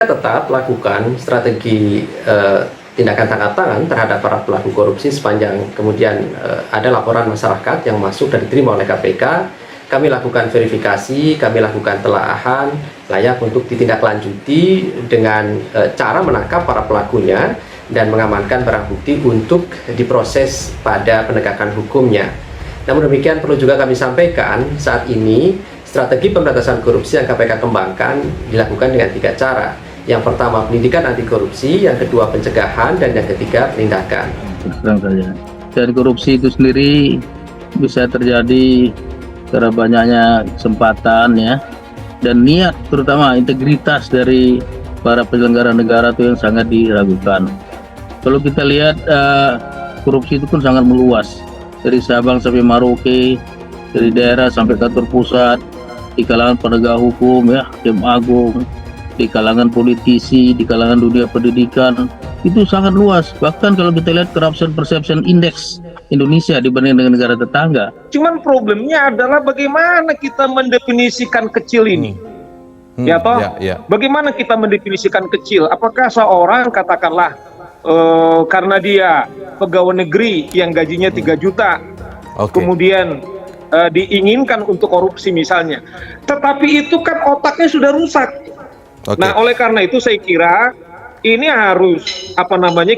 Tetap lakukan strategi tindakan tangkap tangan terhadap para pelaku korupsi sepanjang kemudian ada laporan masyarakat yang masuk dan diterima oleh KPK. Kami lakukan verifikasi, kami lakukan telaahan layak untuk ditindaklanjuti dengan cara menangkap para pelakunya dan mengamankan barang bukti untuk diproses pada penegakan hukumnya. Namun demikian perlu juga kami sampaikan, saat ini strategi pemberantasan korupsi yang KPK kembangkan dilakukan dengan 3 cara. Yang pertama pendidikan anti korupsi, yang kedua pencegahan, dan yang ketiga penindakan. Dan korupsi itu sendiri bisa terjadi karena banyaknya kesempatan ya, dan niat terutama integritas dari para penyelenggara negara itu yang sangat diragukan. Kalau kita lihat korupsi itu pun sangat meluas, dari Sabang sampai Merauke, dari daerah sampai kantor pusat, di kalangan penegak hukum ya, Hakim Agung, di kalangan politisi, di kalangan dunia pendidikan, itu sangat luas. Bahkan kalau kita lihat corruption perception index Indonesia dibanding dengan negara tetangga. Cuman problemnya adalah bagaimana kita mendefinisikan kecil ini. Bagaimana kita mendefinisikan kecil? Apakah seorang katakanlah karena dia pegawai negeri yang gajinya 3 juta, kemudian diinginkan untuk korupsi misalnya. Tetapi itu kan otaknya sudah rusak. Nah, oleh karena itu saya kira ini harus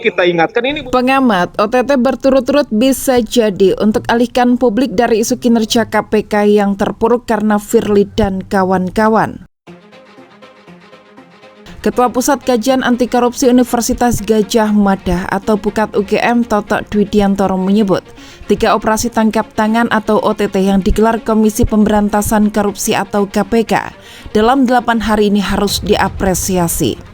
kita ingatkan ini. Pengamat, OTT berturut-turut bisa jadi untuk alihkan publik dari isu kinerja KPK yang terpuruk karena Firly dan kawan-kawan. Ketua Pusat Kajian Anti Korupsi Universitas Gadjah Mada atau Pukat UGM Toto Dwidiantoro menyebut 3 operasi tangkap tangan atau OTT yang digelar Komisi Pemberantasan Korupsi atau KPK dalam 8 hari ini harus diapresiasi.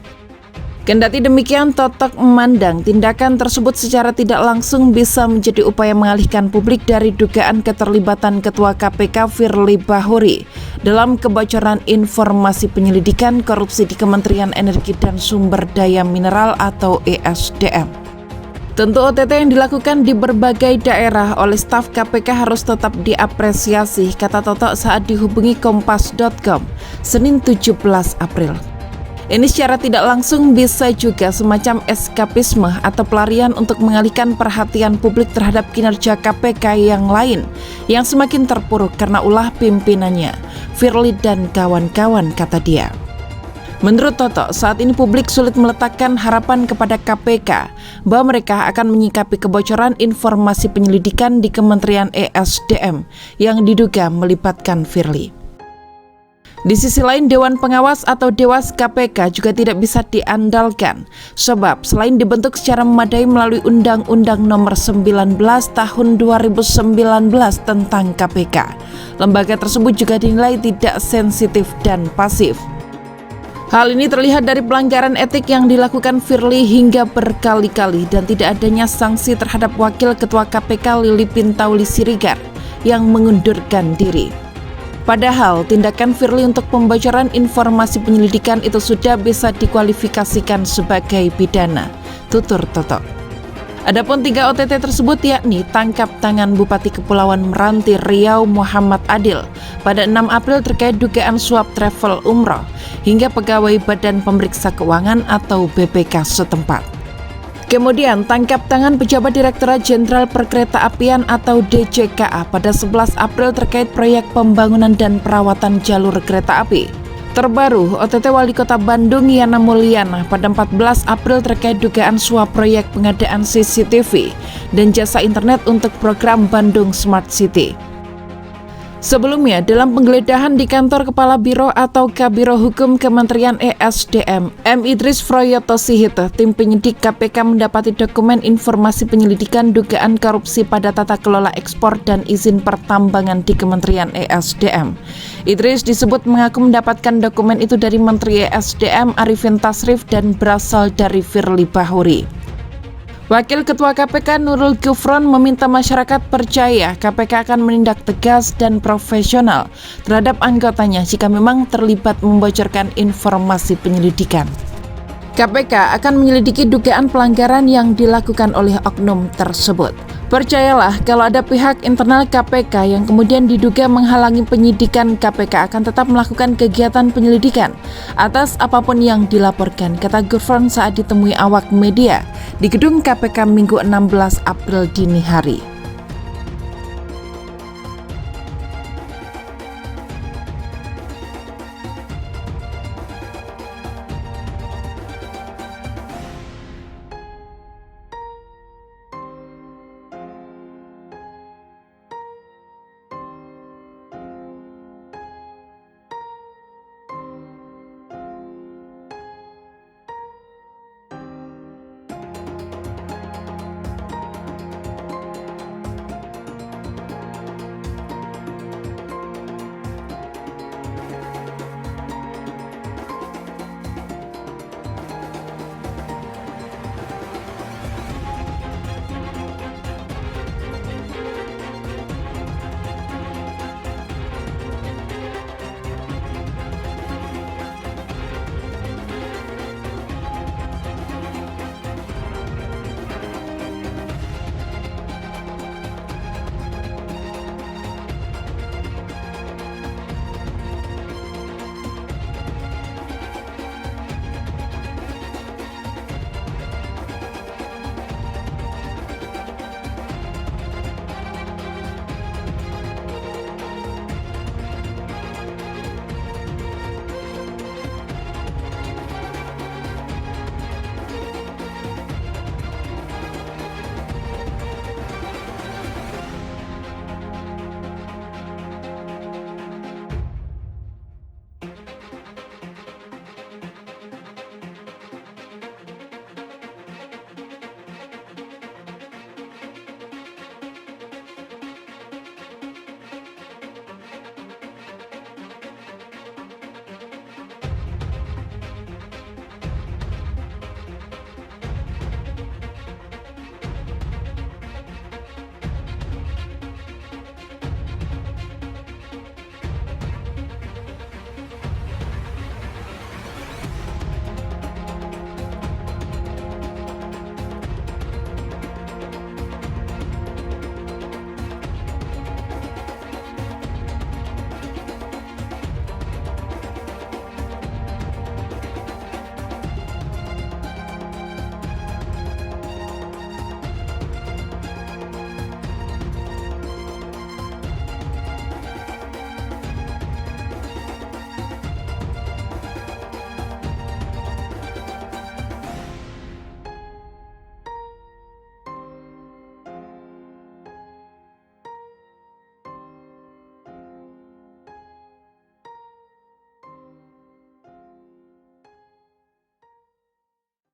Kendati demikian, Totok memandang tindakan tersebut secara tidak langsung bisa menjadi upaya mengalihkan publik dari dugaan keterlibatan Ketua KPK Firly Bahuri dalam kebocoran informasi penyelidikan korupsi di Kementerian Energi dan Sumber Daya Mineral atau ESDM. Tentu OTT yang dilakukan di berbagai daerah oleh staf KPK harus tetap diapresiasi, kata Totok saat dihubungi Kompas.com, Senin 17 April. Ini secara tidak langsung bisa juga semacam eskapisme atau pelarian untuk mengalihkan perhatian publik terhadap kinerja KPK yang lain yang semakin terpuruk karena ulah pimpinannya, Firly dan kawan-kawan, kata dia. Menurut Toto, saat ini publik sulit meletakkan harapan kepada KPK bahwa mereka akan menyikapi kebocoran informasi penyelidikan di Kementerian ESDM yang diduga melibatkan Firly. Di sisi lain, Dewan Pengawas atau Dewas KPK juga tidak bisa diandalkan, sebab selain dibentuk secara memadai melalui Undang-Undang Nomor 19 Tahun 2019 tentang KPK, lembaga tersebut juga dinilai tidak sensitif dan pasif. Hal ini terlihat dari pelanggaran etik yang dilakukan Firly hingga berkali-kali dan tidak adanya sanksi terhadap Wakil Ketua KPK Lili Pintauli Siregar yang mengundurkan diri. Padahal tindakan Firly untuk pembocoran informasi penyelidikan itu sudah bisa dikualifikasikan sebagai pidana, tutur Toto. Adapun 3 OTT tersebut yakni tangkap tangan Bupati Kepulauan Meranti Riau Muhammad Adil pada 6 April terkait dugaan suap travel umroh hingga pegawai Badan Pemeriksa Keuangan atau BPK setempat. Kemudian tangkap tangan pejabat Direktorat Jenderal Perkeretaapian atau DJKA pada 11 April terkait proyek pembangunan dan perawatan jalur kereta api. Terbaru, OTT Wali Kota Bandung Yana Mulyana pada 14 April terkait dugaan suap proyek pengadaan CCTV dan jasa internet untuk program Bandung Smart City. Sebelumnya, dalam penggeledahan di kantor Kepala Biro atau Kabiro Hukum Kementerian ESDM, M. Idris Froyoto Sihito, tim penyidik KPK mendapati dokumen informasi penyelidikan dugaan korupsi pada tata kelola ekspor dan izin pertambangan di Kementerian ESDM. Idris disebut mengaku mendapatkan dokumen itu dari Menteri ESDM Arifin Tasrif dan berasal dari Firly Bahuri. Wakil Ketua KPK Nurul Gufron meminta masyarakat percaya KPK akan menindak tegas dan profesional terhadap anggotanya jika memang terlibat membocorkan informasi penyelidikan. KPK akan menyelidiki dugaan pelanggaran yang dilakukan oleh oknum tersebut. Percayalah, kalau ada pihak internal KPK yang kemudian diduga menghalangi penyidikan, KPK akan tetap melakukan kegiatan penyelidikan atas apapun yang dilaporkan, kata Gufron saat ditemui awak media di gedung KPK Minggu 16 April dini hari.